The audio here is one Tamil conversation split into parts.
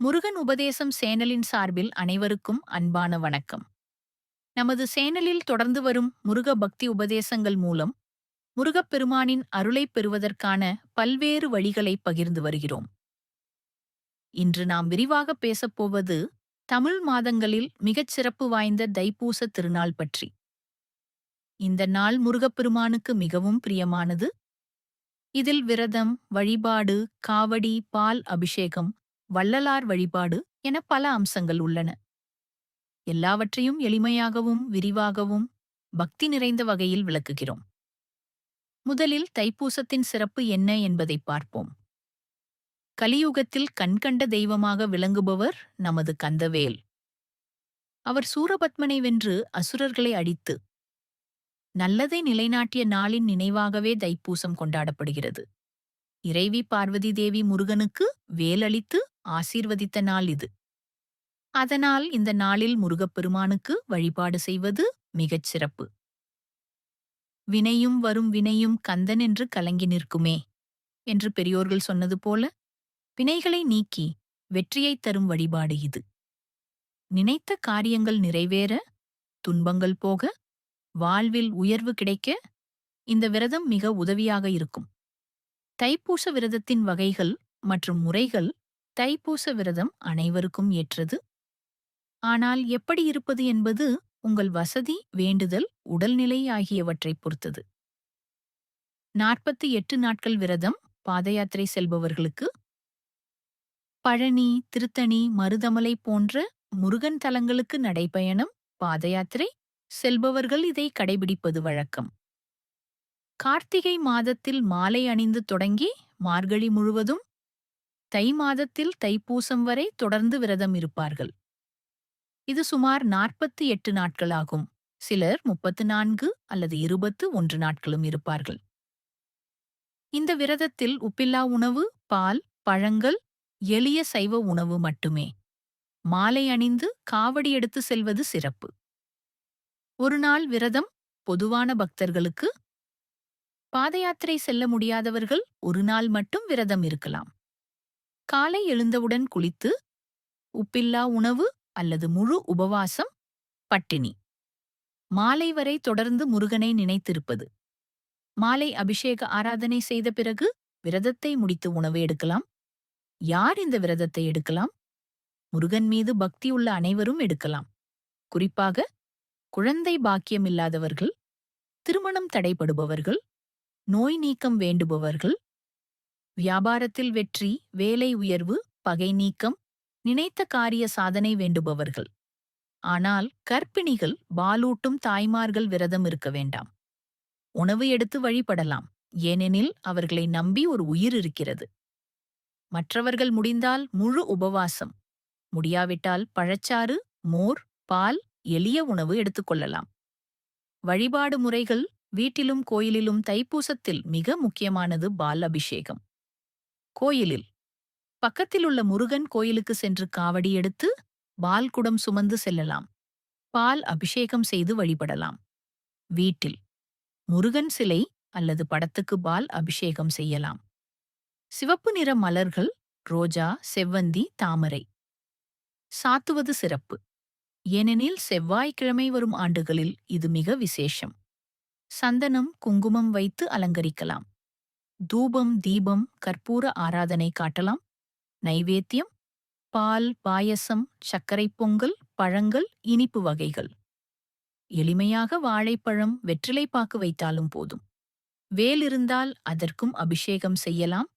முருகன் உபதேசம் சேனலின் சார்பில் அனைவருக்கும் அன்பான வணக்கம். நமது சேனலில் தொடர்ந்து வரும் முருக பக்தி உபதேசங்கள் மூலம் முருகப்பெருமானின் அருளைப் பெறுவதற்கான பல்வேறு வழிகளை பகிர்ந்து வருகிறோம். இன்று நாம் விரிவாக பேசப்போவது தமிழ் மாதங்களில் மிகச் சிறப்பு வாய்ந்த தைப்பூச திருநாள் பற்றி. இந்த நாள் முருகப்பெருமானுக்கு மிகவும் பிரியமானது. இதில் விரதம், வழிபாடு, காவடி, பால் அபிஷேகம், வள்ளலார் வழிபாடு என பல அம்சங்கள் உள்ளன. எல்லாவற்றையும் எளிமையாகவும் விரிவாகவும் பக்தி நிறைந்த வகையில் விளக்குகிறோம். முதலில் தைப்பூசத்தின் சிறப்பு என்ன என்பதை பார்ப்போம். கலியுகத்தில் கண்கண்ட தெய்வமாக விளங்குபவர் நமது கந்தவேல். அவர் சூரபத்மனை வென்று அசுரர்களை அழித்து நல்லதை நிலைநாட்டிய நாளின் நினைவாகவே தைப்பூசம் கொண்டாடப்படுகிறது. இறைவி பார்வதி தேவி முருகனுக்கு வேலளித்து ஆசீர்வதித்த நாள் இது. அதனால் இந்த நாளில் முருகப்பெருமானுக்கு வழிபாடு செய்வது மிகச் சிறப்பு. வினையும் வரும் வினையும் கந்தன் என்று கலங்கி நிற்குமே என்று பெரியோர்கள் சொன்னது போல வினைகளை நீக்கி வெற்றியைத் தரும் வழிபாடு இது. நினைத்த காரியங்கள் நிறைவேற, துன்பங்கள் போக, வாழ்வில் உயர்வு கிடைக்க இந்த விரதம் மிக உதவியாக இருக்கும். தைப்பூச விரதத்தின் வகைகள் மற்றும் முறைகள். தைப்பூச விரதம் அனைவருக்கும் ஏற்றது. ஆனால் எப்படி இருப்பது என்பது உங்கள் வசதி, வேண்டுதல், உடல்நிலை ஆகியவற்றைப் பொறுத்தது. 48 நாட்கள் விரதம் பாதயாத்திரை செல்பவர்களுக்கு, பழனி, திருத்தணி, மருதமலை போன்ற முருகன் தலங்களுக்கு நடைபயணம், பாதயாத்திரை செல்பவர்கள் இதை கடைபிடிப்பது வழக்கம். கார்த்திகை மாதத்தில் மாலை அணிந்து தொடங்கி மார்கழி முழுவதும், தை மாதத்தில் தைப்பூசம் வரை தொடர்ந்து விரதம் இருப்பார்கள். இது சுமார் 48 நாட்களாகும். சிலர் 34 அல்லது 21 நாட்களும் இருப்பார்கள். இந்த விரதத்தில் உப்பில்லா உணவு, பால், பழங்கள், எளிய சைவ உணவு மட்டுமே. மாலை அணிந்து காவடி எடுத்து செல்வது சிறப்பு. ஒரு நாள் விரதம் பொதுவான பக்தர்களுக்கு. பாதயாத்திரை செல்ல முடியாதவர்கள் ஒரு நாள் மட்டும் விரதம் இருக்கலாம். காலை எழுந்தவுடன் குளித்து உப்பில்லா உணவு அல்லது முழு உபவாசம், பட்டினி. மாலை வரை தொடர்ந்து முருகனை நினைத்திருப்பது. மாலை அபிஷேக ஆராதனை செய்த பிறகு விரதத்தை முடித்து உணவு எடுக்கலாம். யார் இந்த விரதத்தை எடுக்கலாம்? முருகன் மீது பக்தியுள்ள அனைவரும் எடுக்கலாம். குறிப்பாக குழந்தை பாக்கியமில்லாதவர்கள், திருமணம் தடைபடுபவர்கள், நோய் நீக்கம் வேண்டுபவர்கள், வியாபாரத்தில் வெற்றி, வேலை உயர்வு, பகை நீக்கம், நினைத்த காரிய சாதனை வேண்டுபவர்கள். ஆனால் கர்ப்பிணிகள், பாலூட்டும் தாய்மார்கள் விரதம் இருக்க வேண்டாம். உணவு எடுத்து வழிபடலாம். ஏனெனில் அவர்களை நம்பி ஒரு உயிர் இருக்கிறது. மற்றவர்கள் முடிந்தால் முழு உபவாசம், முடியாவிட்டால் பழச்சாறு, மோர், பால், எளிய உணவு எடுத்துக்கொள்ளலாம். வழிபாடு முறைகள். வீட்டிலும் கோயிலிலும் தைப்பூசத்தில் மிக முக்கியமானது பால் அபிஷேகம். கோயிலில் பக்கத்திலுள்ள முருகன் கோயிலுக்கு சென்று காவடி எடுத்து பால் குடம் சுமந்து செல்லலாம். பால் அபிஷேகம் செய்து வழிபடலாம். வீட்டில் முருகன் சிலை அல்லது படத்துக்கு பால் அபிஷேகம் செய்யலாம். சிவப்பு நிற மலர்கள், ரோஜா, செவ்வந்தி, தாமரை சாத்துவது சிறப்பு. ஏனெனில் செவ்வாய்க்கிழமை வரும் ஆண்டுகளில் இது மிக விசேஷம். சந்தனம், குங்குமம் வைத்து அலங்கரிக்கலாம். தூபம், தீபம், கற்பூர ஆராதனை காட்டலாம். நைவேத்தியம் பால், பாயசம், சர்க்கரை பொங்கல், பழங்கள், இனிப்பு வகைகள். எளிமையாக வாழைப்பழம், வெற்றிலைப்பாக்கு வைத்தாலும் போதும். வேல் இருந்தால் அதற்கும் அபிஷேகம் செய்யலாம்.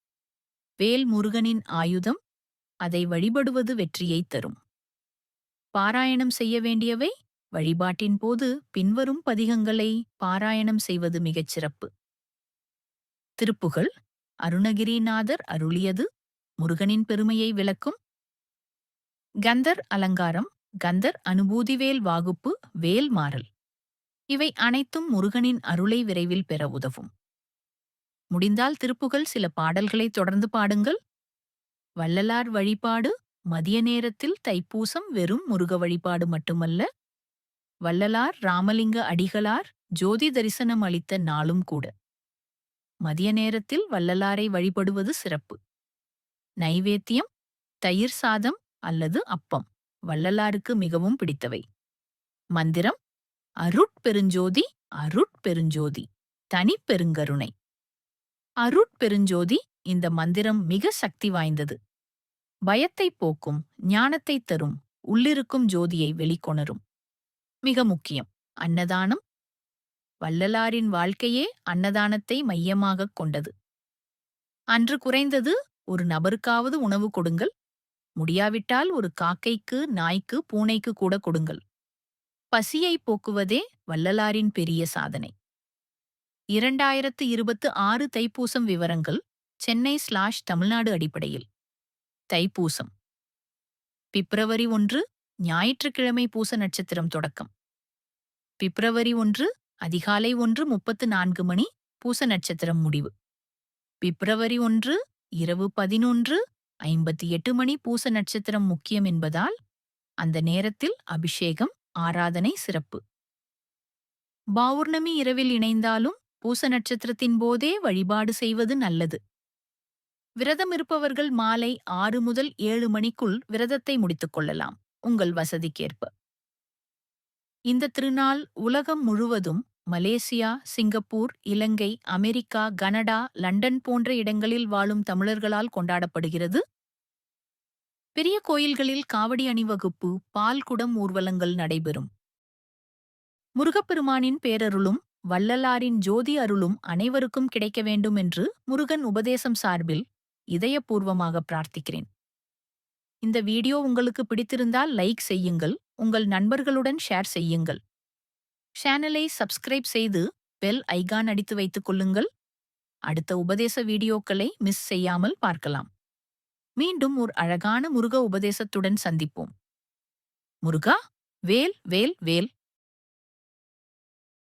வேல் முருகனின் ஆயுதம். அதை வழிபடுவது வெற்றியைத் தரும். பாராயணம் செய்ய வேண்டியவை. வழிபாட்டின் போது பின்வரும் பதிகங்களை பாராயணம் செய்வது மிகச் சிறப்பு. திருப்புகழ். அருணகிரிநாதர் அருளியது. முருகனின் பெருமையை விளக்கும். கந்தர் அலங்காரம், கந்தர் அனுபூதிவேல் வாகுப்பு, வேல் மாறல். இவை அனைத்தும் முருகனின் அருளை விரைவில் பெற உதவும். முடிந்தால் திருப்புகழ் சில பாடல்களை தொடர்ந்து பாடுங்கள். வள்ளலார் வழிபாடு. மதிய நேரத்தில் தைப்பூசம் வெறும் முருக வழிபாடு மட்டுமல்ல, வள்ளலார் ராமலிங்க அடிகளார் ஜோதி தரிசனம் அளித்த நாளும் கூட. மதிய நேரத்தில் வள்ளலாரை வழிபடுவது சிறப்பு. நைவேத்தியம் தயிர் சாதம் அல்லது அப்பம் வள்ளலாருக்கு மிகவும் பிடித்தவை. மந்திரம்: அருட்பெருஞ்சோதி, அருட்பெருஞ்சோதி, தனிப்பெருங்கருணை. அருட்பெருஞ்சோதி. இந்த மந்திரம் மிக சக்தி வாய்ந்தது. பயத்தை போக்கும், ஞானத்தை தரும், உள்ளிருக்கும் ஜோதியை வெளிக்கொணரும். மிக முக்கியம்: அன்னதானம். வள்ளலாரின் வாழ்க்கையே அன்னதானத்தை மையமாகக் கொண்டது. அன்று குறைந்தது ஒரு நபருக்காவது உணவு கொடுங்கள். முடியாவிட்டால் ஒரு காக்கைக்கு, நாய்க்கு, பூனைக்கு கூட கொடுங்கள். பசியை போக்குவதே வள்ளலாரின் பெரிய சாதனை. 2026 தைப்பூசம் விவரங்கள் சென்னை/தமிழ்நாடு அடிப்படையில். தைப்பூசம் பிப்ரவரி 1 ஞாயிற்றுக்கிழமை பூச நட்சத்திரம் தொடக்கம். பிப்ரவரி 1 அதிகாலை 1:34 மணி பூச நட்சத்திரம் முடிவு. பிப்ரவரி 1 இரவு 11:58 மணி பூச நட்சத்திரம் முக்கியம் என்பதால் அந்த நேரத்தில் அபிஷேகம், ஆராதனை சிறப்பு. பௌர்ணமி இரவில் இணைந்தாலும் பூச நட்சத்திரத்தின் போதே வழிபாடு செய்வது நல்லது. விரதம் இருப்பவர்கள் மாலை 6 முதல் 7 மணிக்குள் விரதத்தை முடித்துக் கொள்ளலாம், உங்கள் வசதிக்கேற்ப. இந்த திருநாள் உலகம் முழுவதும் மலேசியா, சிங்கப்பூர், இலங்கை, அமெரிக்கா, கனடா, லண்டன் போன்ற இடங்களில் வாழும் தமிழர்களால் கொண்டாடப்படுகிறது. பெரிய கோயில்களில் காவடி அணிவகுப்பு, பால்குடம் ஊர்வலங்கள் நடைபெறும். முருகப்பெருமானின் பேரருளும் வள்ளலாரின் ஜோதி அருளும் அனைவருக்கும் கிடைக்க வேண்டும் என்று முருகன் உபதேசம் சார்பில் இதயபூர்வமாக பிரார்த்திக்கிறேன். இந்த வீடியோ உங்களுக்கு பிடித்திருந்தால் லைக் செய்யுங்கள், உங்கள் நண்பர்களுடன் ஷேர் செய்யுங்கள். சேனலை சப்ஸ்கிரைப் செய்து பெல் ஐகான் அடித்து வைத்துக் கொள்ளுங்கள். அடுத்த உபதேச வீடியோக்களை மிஸ் செய்யாமல் பார்க்கலாம். மீண்டும் ஒரு அழகான முருக உபதேசத்துடன் சந்திப்போம். முருகா, வேல் வேல் வேல்.